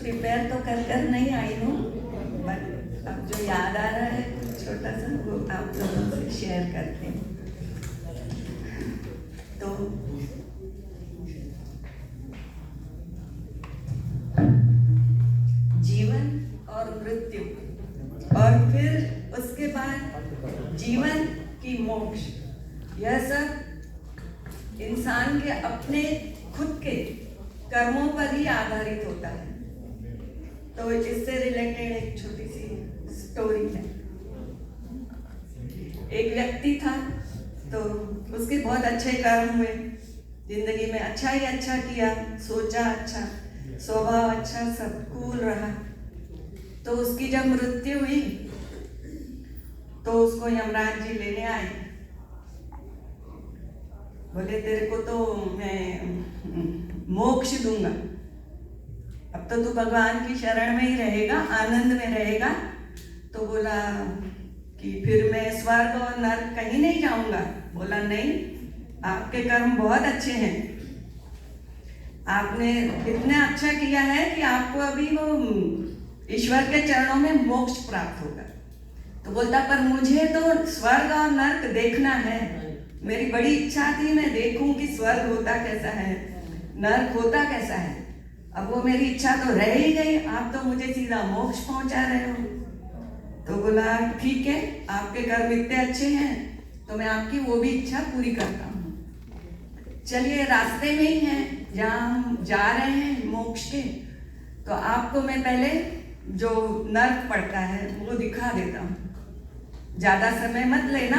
Prepare तो कर नहीं आई हूँ, बट अब जो याद आ रहा है छोटा सा वो आप लोगों से शेयर करते हैं। तो जीवन और मृत्यु, और फिर उसके बाद जीवन की मोक्ष, यह सब इंसान के अपने खुद के कर्मों पर ही आधारित होता है। तो इससे रिलेटेड एक छोटी सी स्टोरी है। एक व्यक्ति था, तो उसके बहुत अच्छे कर्म हुए, जिंदगी में अच्छा ही अच्छा किया, सोचा अच्छा, स्वभाव अच्छा, सब कूल रहा। तो उसकी जब मृत्यु हुई तो उसको यमराज जी लेने आए। बोले तेरे को तो मैं मोक्ष दूंगा, अब तो तू भगवान की शरण में ही रहेगा, आनंद में रहेगा। तो बोला कि फिर मैं स्वर्ग और नर्क कहीं नहीं जाऊंगा। बोला नहीं, आपके कर्म बहुत अच्छे हैं, आपने इतना अच्छा किया है कि आपको अभी वो ईश्वर के चरणों में मोक्ष प्राप्त होगा। तो बोलता पर मुझे तो स्वर्ग और नर्क देखना है, मेरी बड़ी इच्छा थी मैं देखूं कि स्वर्ग होता कैसा है, नर्क होता कैसा है। अब वो मेरी इच्छा तो रह ही गई, आप तो मुझे सीधा मोक्ष पहुंचा रहे हो। तो बोला ठीक है, आपके कर्म इतने अच्छे हैं तो मैं आपकी वो भी इच्छा पूरी करता हूँ। चलिए रास्ते में ही है जहाँ हम जा रहे हैं मोक्ष के, तो आपको मैं पहले जो नर्क पड़ता है वो दिखा देता हूँ, ज्यादा समय मत लेना,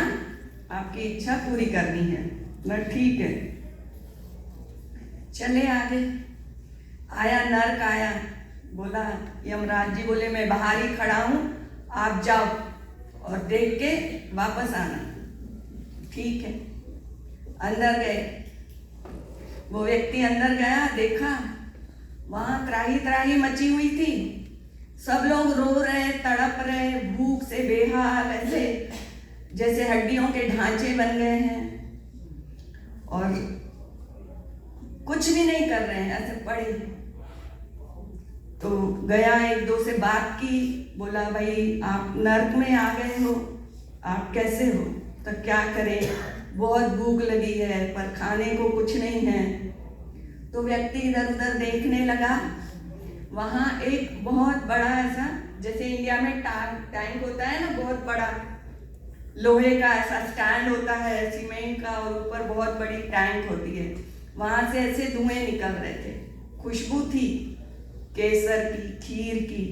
आपकी इच्छा पूरी करनी है। मैं ठीक है, चले आगे। आया नर्क आया, बोला यमराज जी बोले मैं बाहर ही खड़ा हूं, आप जाओ और देख के वापस आना। ठीक है, अंदर गए। वो व्यक्ति अंदर गया, देखा वहां त्राही त्राही मची हुई थी, सब लोग रो रहे, तड़प रहे, भूख से बेहाल, ऐसे जैसे हड्डियों के ढांचे बन गए हैं और कुछ भी नहीं कर रहे हैं, ऐसे पड़े। तो गया, एक दो से बात की, बोला भाई आप नर्क में आ गए हो, आप कैसे हो? तो क्या करें, बहुत भूख लगी है पर खाने को कुछ नहीं है। तो व्यक्ति इधर उधर देखने लगा, वहां एक बहुत बड़ा ऐसा, जैसे इंडिया में टैंक होता है ना, बहुत बड़ा लोहे का ऐसा स्टैंड होता है सीमेंट का, और ऊपर बहुत बड़ी टैंक होती है, वहां से ऐसे धुएं निकल रहे थे, खुशबू थी केसर की, खीर की,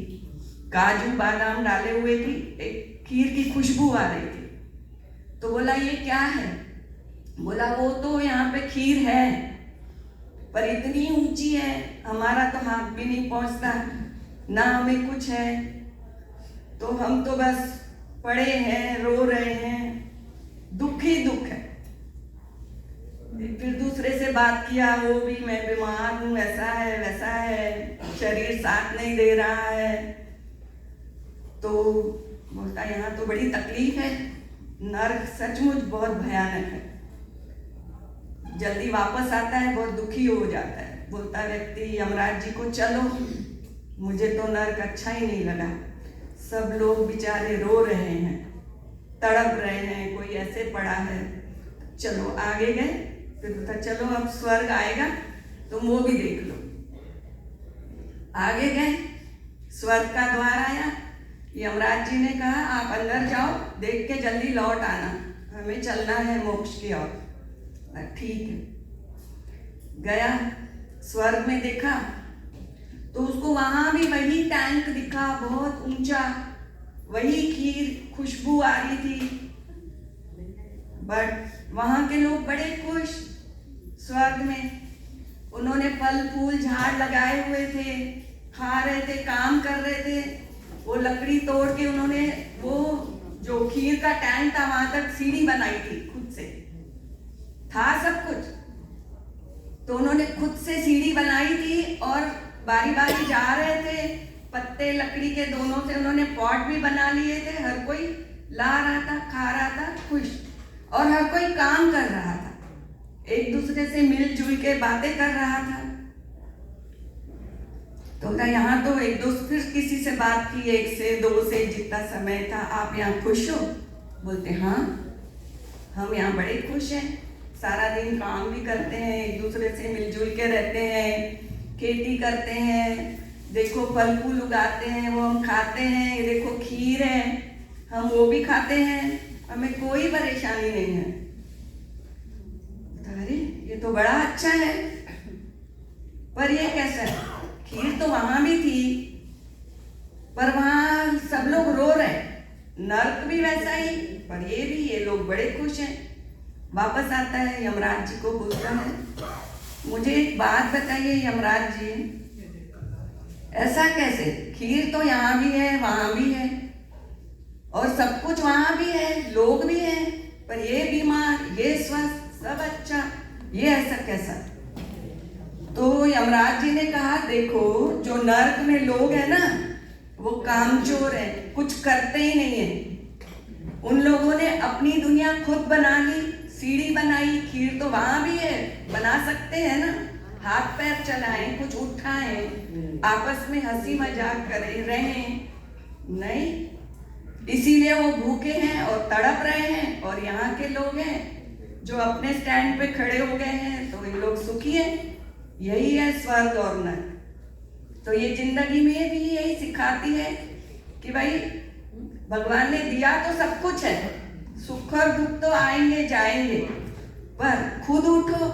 काजू बादाम डाले हुए की एक खीर की खुशबू आ रही थी। तो बोला ये क्या है? बोला वो तो यहाँ पे खीर है पर इतनी ऊंची है, हमारा तो हाथ भी नहीं पहुंचता, ना हमें कुछ है, तो हम तो बस पड़े हैं, रो रहे हैं, दुख ही दुख है। फिर दूसरे से बात किया, वो भी मैं बीमार हूँ, ऐसा है वैसा है, शरीर साथ नहीं दे रहा है। तो बोलता यहाँ तो बड़ी तकलीफ है, नर्क सचमुच बहुत भयानक है। जल्दी वापस आता है, बहुत दुखी हो जाता है। बोलता व्यक्ति यमराज जी को चलो, मुझे तो नर्क अच्छा ही नहीं लगा, सब लोग बेचारे रो रहे हैं, तड़प रहे हैं, कोई ऐसे पड़ा है, चलो आगे गए। फिर बोलता चलो अब स्वर्ग आएगा तुम वो भी देख लो। आगे गए, स्वर्ग का द्वार आया, यमराज जी ने कहा आप अंदर जाओ, देख के जल्दी लौट आना, हमें चलना है मोक्ष की ओर। ठीक है, गया, स्वर्ग में देखा तो उसको वहां भी वही टैंक दिखा, बहुत ऊंचा, वही खीर, खुशबू आ रही थी, बट वहां के लोग बड़े खुश। स्वर्ग में उन्होंने फल फूल झाड़ लगाए हुए थे, खा रहे थे, काम कर रहे थे। वो लकड़ी तोड़ के उन्होंने वो जो खीर का टैंक था वहां तक सीढ़ी बनाई थी, खुद से था सब कुछ। तो उन्होंने खुद से सीढ़ी बनाई थी और बारी बारी जा रहे थे, पत्ते लकड़ी के दोनों से उन्होंने पॉट भी बना लिए थे, हर कोई ला रहा था, खा रहा था, खुश, और हर कोई काम कर रहा था, एक दूसरे से मिलजुल के बातें कर रहा था। तो ना यहाँ तो एक दो फिर किसी से बात की, 1 से 2 से जितना समय था, आप यहाँ खुश हो? बोलते हाँ, हम यहाँ बड़े खुश हैं, सारा दिन काम भी करते हैं, एक दूसरे से मिलजुल के रहते हैं, खेती करते हैं, देखो फल फूल उगाते हैं, वो हम खाते हैं, ये देखो खीर है, हम वो भी खाते हैं, हमें कोई परेशानी नहीं है। अरे ये तो बड़ा अच्छा है, पर ये कैसा है? खीर तो वहां भी थी, पर वहां सब लोग रो रहे, नर्क भी वैसा ही, पर ये लोग बड़े खुश हैं। वापस आता है, यमराज जी को बोलता है, मुझे एक बात बताइए यमराज जी, ऐसा कैसे? खीर तो यहाँ भी है, वहां भी है, और सब कुछ वहां भी है, लोग भी हैं, पर ये बीमार, ये स्वस्थ, सब अच्छा, ये ऐसा कैसा? तो यमराज जी ने कहा, देखो जो नर्क में लोग हैं ना, वो कामचोर है, कुछ करते ही नहीं है। उन लोगों ने अपनी दुनिया खुद बना ली, सीढ़ी बनाई, खीर तो वहां भी है, बना सकते हैं ना, हाथ पैर चलाएं, कुछ उठाएं, आपस में हंसी मजाक करें, रहें, नहीं, इसीलिए वो भूखे हैं और तड़प रहे हैं, और यहाँ के लोग हैं जो अपने स्टैंड पे खड़े हो गए हैं, तो इन लोग सुखी हैं। यही है स्वर्ग और नरक। तो ये जिंदगी में भी यही सिखाती है कि भाई भगवान ने दिया तो सब कुछ है, सुख और दुख तो आएंगे जाएंगे, पर खुद उठो,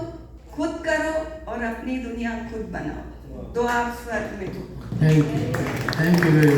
खुद करो और अपनी दुनिया खुद बनाओ, तो आप स्वर्ग में हो। Thank you very